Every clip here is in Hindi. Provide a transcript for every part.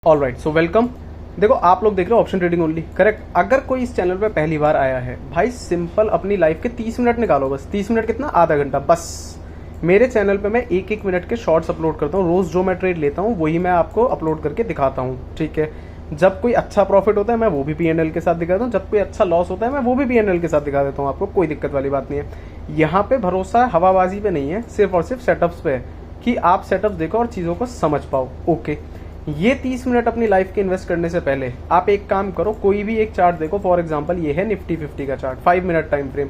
Alright, so welcome. देखो, आप लोग देख रहे हो ऑप्शन ट्रेडिंग ओनली, करेक्ट। अगर कोई इस चैनल पे पहली बार आया है, भाई सिंपल अपनी लाइफ के 30 मिनट निकालो, बस 30 मिनट कितना, आधा घंटा बस। मेरे चैनल पे मैं एक एक मिनट के शॉर्ट्स अपलोड करता हूँ रोज। जो मैं ट्रेड लेता हूँ वही मैं आपको अपलोड करके दिखाता हूँ, ठीक है। जब कोई अच्छा प्रॉफिट होता है मैं वो भी पीएनएल के साथ दिखाता हूँ, जब कोई अच्छा लॉस होता है मैं वो भी पीएनएल के साथ दिखा देता हूँ आपको। कोई दिक्कत वाली बात नहीं है। यहाँ पे भरोसा हवाबाजी पे नहीं है, सिर्फ और सिर्फ सेटअप्स पे है कि आप सेटअप देखो और चीज़ों को समझ पाओ। ओके, ये 30 मिनट अपनी लाइफ के इन्वेस्ट करने से पहले आप एक काम करो, कोई भी एक चार्ट देखो। फॉर एग्जांपल ये है निफ्टी 50 का चार्ट, 5 मिनट टाइम फ्रेम।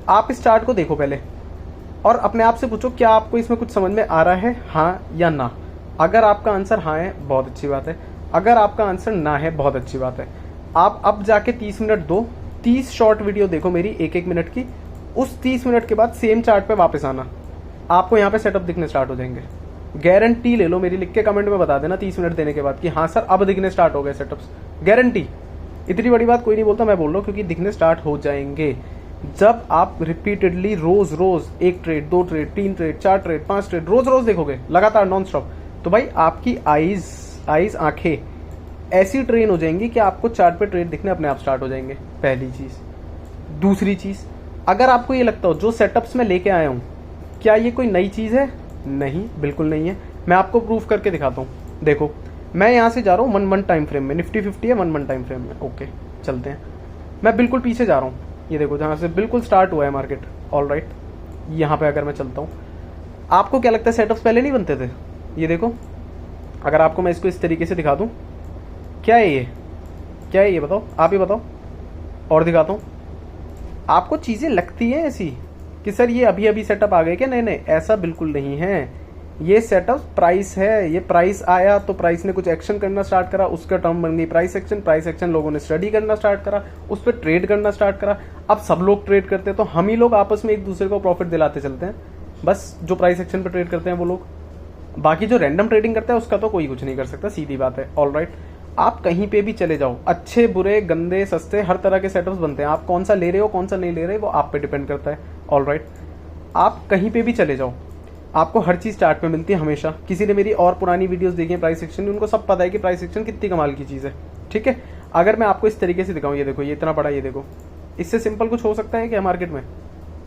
आप इस चार्ट को देखो पहले और अपने आप से पूछो क्या आपको इसमें कुछ समझ में आ रहा है, हाँ या ना। अगर आपका आंसर हाँ है, बहुत अच्छी बात है। अगर आपका आंसर ना है, बहुत अच्छी बात है। आप अब जाके 30 मिनट दो, 30 शॉर्ट वीडियो देखो मेरी एक एक मिनट की। उस 30 मिनट के बाद सेम चार्ट पे वापस आना, आपको यहाँ पे सेटअप दिखने स्टार्ट हो जाएंगे। गारंटी ले लो मेरी, लिख के कमेंट में बता देना 30 मिनट देने के बाद कि हाँ सर अब दिखने स्टार्ट हो गए सेटअप्स। गारंटी, इतनी बड़ी बात कोई नहीं बोलता, मैं बोल रहा हूँ क्योंकि दिखने स्टार्ट हो जाएंगे। जब आप रिपीटेडली रोज रोज एक ट्रेड, दो ट्रेड, तीन ट्रेड, चार ट्रेड, पांच ट्रेड रोज रोज देखोगे लगातार नॉन स्टॉप, तो भाई आपकी आईज आंखें ऐसी ट्रेन हो जाएंगी कि आपको चार्ट पे ट्रेड दिखने अपने आप स्टार्ट हो जाएंगे। पहली चीज। दूसरी चीज, अगर आपको ये लगता हो जो सेटअप्स मैं लेके आया हूं क्या ये कोई नई चीज है, नहीं बिल्कुल नहीं है। मैं आपको प्रूफ करके दिखाता हूँ। देखो, मैं यहाँ से जा रहा हूँ 1 मंथ टाइम फ्रेम में, निफ्टी 50 है 1 मंथ टाइम फ्रेम में। ओके, चलते हैं। मैं बिल्कुल पीछे जा रहा हूँ, ये देखो जहाँ से बिल्कुल स्टार्ट हुआ है मार्केट। ऑलराइट, यहाँ पे अगर मैं चलता हूँ, आपको क्या लगता है सेटअप्स पहले नहीं बनते थे? ये देखो, अगर आपको मैं इसको इस तरीके से दिखा दूँ, क्या है ये, क्या है ये बताओ, आप ही बताओ। और दिखाता हूँ, आपको चीज़ें लगती हैं ऐसी कि सर ये अभी अभी सेटअप आ गए क्या? नहीं नहीं, ऐसा बिल्कुल नहीं है। ये सेटअप प्राइस है। ये प्राइस आया तो प्राइस ने कुछ एक्शन करना स्टार्ट करा, उसका टर्म बन गई प्राइस एक्शन। प्राइस एक्शन लोगों ने स्टडी करना स्टार्ट करा, उस पर ट्रेड करना स्टार्ट करा। अब सब लोग ट्रेड करते हैं तो हम ही लोग आपस में एक दूसरे को प्रॉफिट दिलाते चलते हैं। बस जो प्राइस एक्शन पर ट्रेड करते हैं वो लोग, बाकी जो रैंडम ट्रेडिंग करता है उसका तो कोई कुछ नहीं कर सकता, सीधी बात है। ऑलराइट, आप कहीं पे भी चले जाओ, अच्छे बुरे गंदे सस्ते हर तरह के सेटअप्स बनते हैं। आप कौन सा ले रहे हो कौन सा नहीं ले रहे वो आप पे डिपेंड करता है। ऑलराइट, आप कहीं पे भी चले जाओ, आपको हर चीज चार्ट पे मिलती है हमेशा। किसी ने मेरी और पुरानी वीडियोस देखी है प्राइस एक्शन, उनको सब पता है कि प्राइस एक्शन कितनी कमाल की चीज है, ठीक है। अगर मैं आपको इस तरीके से दिखाऊं, ये देखो ये इतना बड़ा, ये देखो, इससे सिंपल कुछ हो सकता है क्या मार्केट में?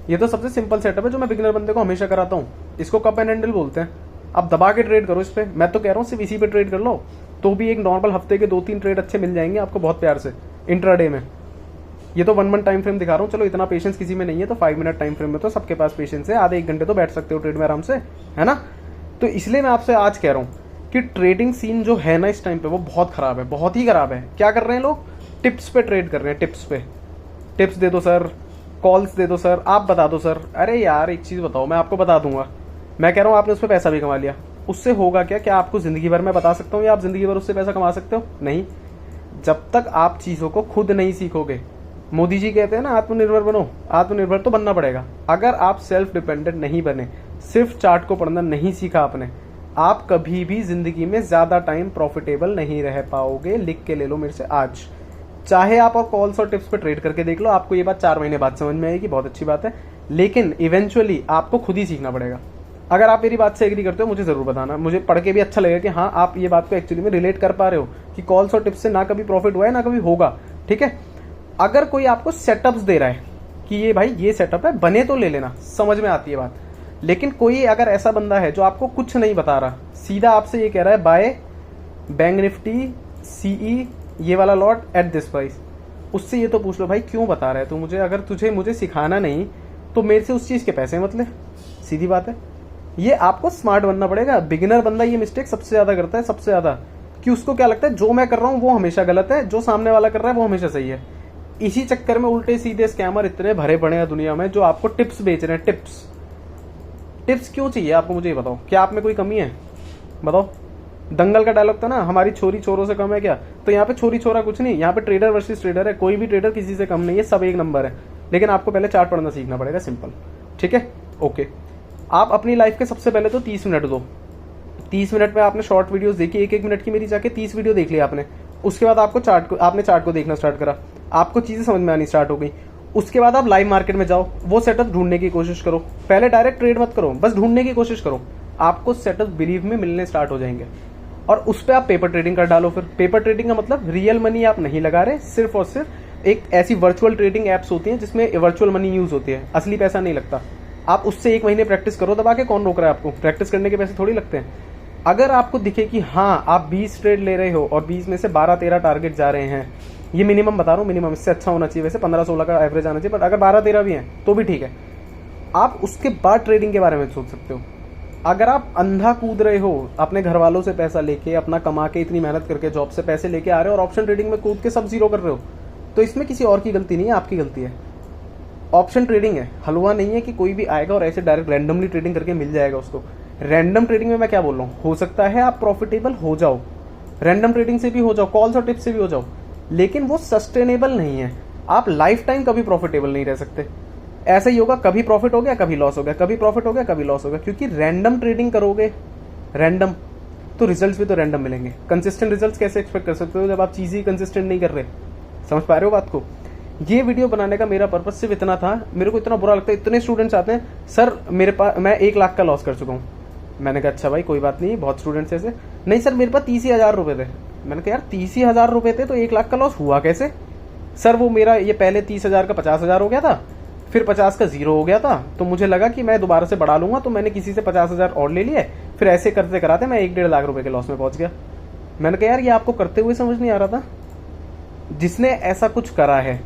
ये तो सबसे सिंपल सेटअप है जो मैं बिगिनर बंदे को हमेशा कराता हूँ। इसको कप एंड हैंडल बोलते हैं। आप दबा के ट्रेड करो इस पे। मैं तो कह रहा हूँ सिर्फ इसी पे ट्रेड कर लो तो भी एक नॉर्मल हफ्ते के 2-3 ट्रेड अच्छे मिल जाएंगे आपको बहुत प्यार से इंट्राडे में। ये तो 1 मंथ टाइम फ्रेम दिखा रहा हूँ, चलो इतना पेशेंस किसी में नहीं है तो 5 मिनट टाइम फ्रेम में तो सबके पास पेशेंस है। आधे 1 घंटे तो बैठ सकते हो ट्रेड में आराम से, है ना। तो इसलिए मैं आपसे आज कह रहा हूँ कि ट्रेडिंग सीन जो है ना इस टाइम पे वो बहुत खराब है, बहुत ही खराब है। क्या कर रहे हैं लोग? टिप्स पे ट्रेड कर रहे हैं, टिप्स पे। टिप्स दे दो सर, कॉल्स दे दो सर, आप बता दो सर। अरे यार एक चीज बताओ, मैं आपको बता दूंगा। मैं कह रहा हूँ आपने उस पर पैसा भी कमा लिया, उससे होगा क्या? क्या आपको जिंदगी भर मैं बता सकता हूँ या आप जिंदगी भर उससे पैसा कमा सकते हो? नहीं। जब तक आप चीजों को खुद नहीं सीखोगे, मोदी जी कहते हैं ना आत्मनिर्भर बनो, आत्मनिर्भर तो बनना पड़ेगा। अगर आप सेल्फ डिपेंडेंट नहीं बने, सिर्फ चार्ट को पढ़ना नहीं सीखा आपने, आप कभी भी जिंदगी में ज्यादा टाइम प्रॉफिटेबल नहीं रह पाओगे। लिख के ले लो मेरे से आज। चाहे आप और कॉल्स और टिप्स पे ट्रेड करके देख लो, आपको ये बात 4 महीने बाद समझ में आएगी, बहुत अच्छी बात है। लेकिन इवेंचुअली आपको खुद ही सीखना पड़ेगा। अगर आप मेरी बात से एग्री करते हो मुझे जरूर बताना, मुझे पढ़ के भी अच्छा लगेगा कि हाँ आप ये बात को एक्चुअली में रिलेट कर पा रहे हो कि कॉल्स और टिप्स से ना कभी प्रॉफिट हुआ है ना कभी होगा, ठीक है। अगर कोई आपको सेटअप्स दे रहा है कि ये भाई ये सेटअप है, बने तो ले लेना, समझ में आती है बात। लेकिन कोई अगर ऐसा बंदा है जो आपको कुछ नहीं बता रहा, सीधा आपसे ये कह रहा है बाय बैंक निफ्टी सीई ये वाला लॉट एट दिस प्राइस, उससे ये तो पूछ लो भाई क्यों बता रहा है तू मुझे? अगर तुझे मुझे सिखाना नहीं तो मेरे से उस चीज के पैसे मत ले, सीधी बात है। ये आपको स्मार्ट बनना पड़ेगा। बिगिनर बंदा ये मिस्टेक सबसे ज्यादा करता है, सबसे ज्यादा, कि उसको क्या लगता है जो मैं कर रहा हूं वो हमेशा गलत है, जो सामने वाला कर रहा है वो हमेशा सही है। इसी चक्कर में उल्टे सीधे स्कैमर इतने भरे पड़े हैं दुनिया में जो आपको टिप्स बेच रहे हैं। टिप्स टिप्स क्यों चाहिए आपको, मुझे ये बताओ। क्या आप में कोई कमी है? बताओ। दंगल का डायलॉग था ना, हमारी छोरी छोरों से कम है क्या? तो यहाँ पे छोरी छोरा कुछ नहीं, यहाँ पे ट्रेडर वर्सेस ट्रेडर है। कोई भी ट्रेडर किसी से कम नहीं है, सब एक नंबर है। लेकिन आपको पहले चार्ट पढ़ना सीखना पड़ेगा, सिंपल, ठीक है। ओके, आप अपनी लाइफ के सबसे पहले तो 30 मिनट दो। 30 मिनट में आपने शॉर्ट वीडियोस देखी, एक एक मिनट की मेरी जाके 30 वीडियो देख लिया आपने। उसके बाद आपको चार्ट को देखना स्टार्ट करा, आपको चीजें समझ में आनी स्टार्ट हो गई। उसके बाद आप लाइव मार्केट में जाओ, वो सेटअप ढूंढने की कोशिश करो। पहले डायरेक्ट ट्रेड मत करो, बस ढूंढने की कोशिश करो। आपको सेटअप बिलीव में मिलने स्टार्ट हो जाएंगे। और उस पर आप पेपर ट्रेडिंग कर डालो। फिर पेपर ट्रेडिंग का मतलब रियल मनी आप नहीं लगा रहे, सिर्फ और सिर्फ एक ऐसी वर्चुअल ट्रेडिंग एप्स होती हैं जिसमें वर्चुअल मनी यूज होती है, असली पैसा नहीं लगता। आप उससे 1 महीने प्रैक्टिस करो दबा के, कौन रोक रहा है आपको? प्रैक्टिस करने के पैसे थोड़ी लगते हैं। अगर आपको दिखे कि हाँ आप 20 ट्रेड ले रहे हो और 20 में से 12-13 टारगेट जा रहे हैं, ये मिनिमम बता रहा हूँ, मिनिमम, इससे अच्छा होना चाहिए वैसे 15-16 का एवरेज आना चाहिए, बट अगर 12-13 भी हैं तो भी ठीक है। आप उसके बाद ट्रेडिंग के बारे में सोच सकते हो। अगर आप अंधा कूद रहे हो, अपने घर वालों से पैसा लेके, अपना कमा के, इतनी मेहनत करके जॉब से पैसे लेके आ रहे हो और ऑप्शन ट्रेडिंग में कूद के सब जीरो कर रहे हो, तो इसमें किसी और की गलती नहीं है, आपकी गलती है। ऑप्शन ट्रेडिंग है, हलवा नहीं है कि कोई भी आएगा और ऐसे डायरेक्ट रैंडमली ट्रेडिंग करके मिल जाएगा उसको। रैंडम ट्रेडिंग में मैं क्या बोल रहा हूँ, हो सकता है आप प्रॉफिटेबल हो जाओ, रैंडम ट्रेडिंग से भी हो जाओ, कॉल्स और टिप्स से भी हो जाओ, लेकिन वो सस्टेनेबल नहीं है। आप लाइफ टाइम कभी प्रॉफिटेबल नहीं रह सकते। ऐसा ही होगा, कभी प्रॉफिट हो गया, कभी लॉस हो गया, कभी प्रॉफिट हो गया, कभी लॉस हो गया, क्योंकि रैंडम ट्रेडिंग करोगे रैंडम, तो रिजल्ट्स भी तो रैंडम मिलेंगे। कंसिस्टेंट रिजल्ट्स कैसे एक्सपेक्ट कर सकते हो जब आप चीज़ ही कंसिस्टेंट नहीं कर रहे? समझ पा रहे हो बात को? ये वीडियो बनाने का मेरा पर्पस सिर्फ इतना था। मेरे को इतना बुरा लगता है, इतने स्टूडेंट्स आते हैं, सर मेरे पास, मैं 1 लाख का लॉस कर चुका हूँ। मैंने कहा अच्छा भाई कोई बात नहीं, बहुत स्टूडेंट्स ऐसे, नहीं सर मेरे पास 30,000 रुपए थे। मैंने कहा यार 30,000 रुपए थे तो 1 लाख का लॉस हुआ कैसे? सर वो मेरा ये पहले 30,000 का 50,000 हो गया था, फिर 50 का 0 हो गया था, तो मुझे लगा कि मैं दोबारा से बढ़ा लूंगा, तो मैंने किसी से 50,000 और ले लिए, फिर ऐसे करते कराते मैं 1-1.5 लाख रुपए के लॉस में पहुंच गया। मैंने कहा यार ये आपको करते हुए समझ नहीं आ रहा था? जिसने ऐसा कुछ करा है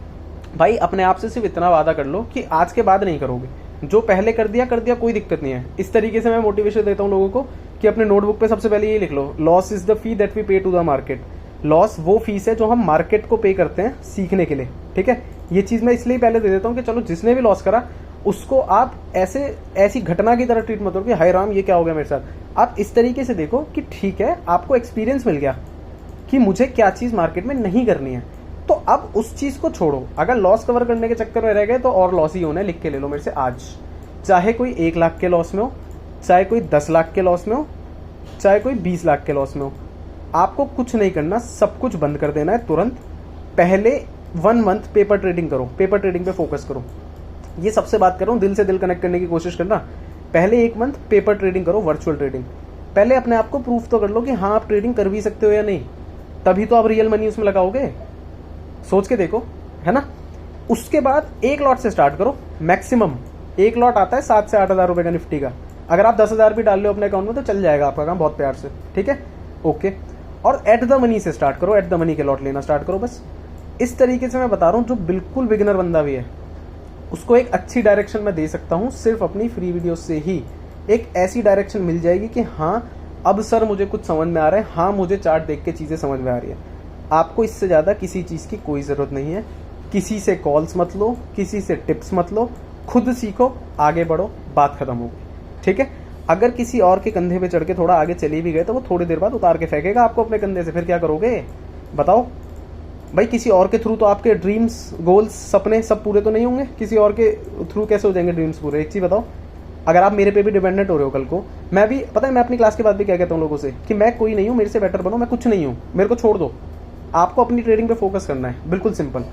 भाई, अपने आप से सिर्फ इतना वादा कर लो कि आज के बाद नहीं करोगे, जो पहले कर दिया, कोई दिक्कत नहीं है। इस तरीके से मैं मोटिवेशन देता हूँ लोगों को कि अपने नोटबुक पे सबसे पहले ये लिख लो, loss is the fee that we pay to the market. Loss वो फीस है जो हम मार्केट को पे करते हैं सीखने के लिए, ठीक है? ये चीज मैं इसलिए पहले दे देता हूँ कि चलो जिसने भी लॉस करा उसको आप ऐसी घटना की तरह ट्रीट मत करो कि हाय राम ये क्या हो गया मेरे साथ। आप इस तरीके से देखो कि ठीक है, आपको एक्सपीरियंस मिल गया कि मुझे क्या चीज मार्केट में नहीं करनी है, तो अब उस चीज को छोड़ो। अगर लॉस कवर करने के चक्कर में रह गए तो और लॉस ही होना है, लिख के ले लो मेरे से आज। चाहे कोई 1 लाख के लॉस में हो, चाहे कोई 10 लाख के लॉस में हो, चाहे कोई 20 लाख के लॉस में हो, आपको कुछ नहीं करना, सब कुछ बंद कर देना है तुरंत। पहले 1 मंथ पेपर ट्रेडिंग करो, पेपर ट्रेडिंग पे फोकस करो। ये सबसे बात कर रहा हूँ, दिल से दिल कनेक्ट करने की कोशिश करना। पहले 1 मंथ पेपर ट्रेडिंग करो, वर्चुअल ट्रेडिंग। पहले अपने आप को प्रूफ तो कर लो कि हाँ आप ट्रेडिंग कर भी सकते हो या नहीं, तभी तो आप रियल मनी उसमें लगाओगे। सोच के देखो, है ना? उसके बाद 1 लॉट से स्टार्ट करो। मैक्सिमम 1 लॉट आता है 7 से 8 हज़ार रुपए का निफ्टी का। अगर आप 10,000 भी डाल लो अपने अकाउंट में तो चल जाएगा आपका काम बहुत प्यार से, ठीक है? ओके। और एट द मनी से स्टार्ट करो, एट द मनी के लॉट लेना स्टार्ट करो। बस इस तरीके से मैं बता रहा हूँ, जो बिल्कुल बिगिनर बंदा भी है उसको एक अच्छी डायरेक्शन में दे सकता हूँ सिर्फ अपनी फ्री वीडियो से ही। एक ऐसी डायरेक्शन मिल जाएगी कि हाँ अब सर मुझे कुछ समझ में आ रहा है, हाँ मुझे चार्ट देख के चीज़ें समझ में आ रही है। आपको इससे ज़्यादा किसी चीज़ की कोई ज़रूरत नहीं है। किसी से कॉल्स मत लो, किसी से टिप्स मत लो, खुद सीखो, आगे बढ़ो, बात खत्म हो गई, ठीक है? अगर किसी और के कंधे पे चढ़ के थोड़ा आगे चले भी गए तो वो थोड़ी देर बाद उतार के फेंकेगा आपको अपने कंधे से, फिर क्या करोगे बताओ? भाई किसी और के थ्रू तो आपके ड्रीम्स, गोल्स, सपने सब पूरे तो नहीं होंगे, किसी और के थ्रू कैसे हो जाएंगे ड्रीम्स पूरे? एक चीज़ बताओ, अगर आप मेरे पे भी डिपेंडेंट हो रहे हो कल को, मैं भी, पता है मैं अपनी क्लास के बाद भी क्या कहता हूँ लोगों से कि मैं कोई नहीं हूँ, मेरे से बेटर बनो, मैं कुछ नहीं हूँ, मेरे को छोड़ दो। आपको अपनी ट्रेडिंग पे फोकस करना है, बिल्कुल सिंपल।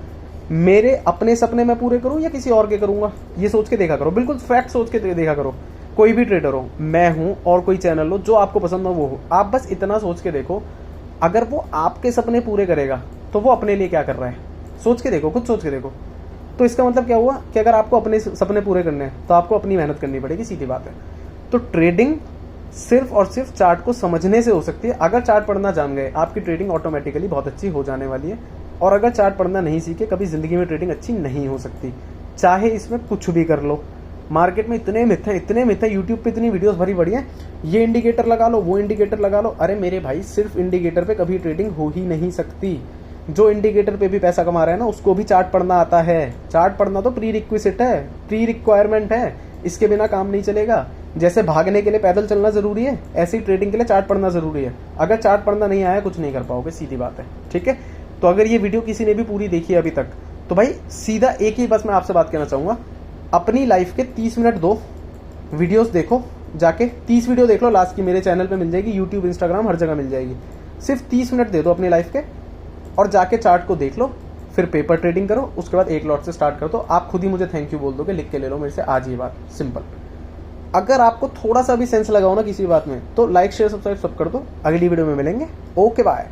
मेरे अपने सपने मैं पूरे करूं या किसी और के करूंगा, ये सोच के देखा करो, बिल्कुल फैक्ट सोच के देखा करो। कोई भी ट्रेडर हो, मैं हूं और कोई चैनल हो, जो आपको पसंद हो वो हो, आप बस इतना सोच के देखो, अगर वो आपके सपने पूरे करेगा तो वो अपने लिए क्या कर रहा है, सोच के देखो, खुद सोच के देखो। तो इसका मतलब क्या हुआ कि अगर आपको अपने सपने पूरे करने हैं तो आपको अपनी मेहनत करनी पड़ेगी, सीधी बात है। तो ट्रेडिंग सिर्फ और सिर्फ चार्ट को समझने से हो सकती है। अगर चार्ट पढ़ना जान गए, आपकी ट्रेडिंग ऑटोमेटिकली बहुत अच्छी हो जाने वाली है। और अगर चार्ट पढ़ना नहीं सीखे, कभी जिंदगी में ट्रेडिंग अच्छी नहीं हो सकती, चाहे इसमें कुछ भी कर लो। मार्केट में इतने मिथ हैं, यूट्यूब पे इतनी वीडियोस भरी पड़ी हैं, ये इंडिकेटर लगा लो, वो इंडिकेटर लगा लो। अरे मेरे भाई, सिर्फ इंडिकेटर पे कभी ट्रेडिंग हो ही नहीं सकती। जो इंडिकेटर पे भी पैसा कमा रहा है ना, उसको भी चार्ट पढ़ना आता है। चार्ट पढ़ना तो प्री रिक्विजिट है, प्री रिक्वायरमेंट है, इसके बिना काम नहीं चलेगा। जैसे भागने के लिए पैदल चलना जरूरी है, ऐसे ही ट्रेडिंग के लिए चार्ट पढ़ना जरूरी है। अगर चार्ट पढ़ना नहीं आया, कुछ नहीं कर पाओगे, सीधी बात है, ठीक है? तो अगर ये वीडियो किसी ने भी पूरी देखी है अभी तक, तो भाई सीधा एक ही बस मैं आपसे बात कहना चाहूंगा, अपनी लाइफ के 30 मिनट दो, वीडियोस देखो, जाके 30 वीडियो देख लो लास्ट की, मेरे चैनल पे मिल जाएगी, यूट्यूब, इंस्टाग्राम, हर जगह मिल जाएगी। सिर्फ 30 मिनट दे दो अपनी लाइफ के और जाके चार्ट को देख लो, फिर पेपर ट्रेडिंग करो, उसके बाद 1 लॉट से स्टार्ट करो। तो आप खुद ही मुझे थैंक यू बोल दोगे, लिख के ले लो मेरे से आज ये बात, सिंपल। अगर आपको थोड़ा सा भी सेंस लगा हो ना किसी बात में तो लाइक शेयर सब्सक्राइब सब कर दो। अगली वीडियो में मिलेंगे। Okay bye.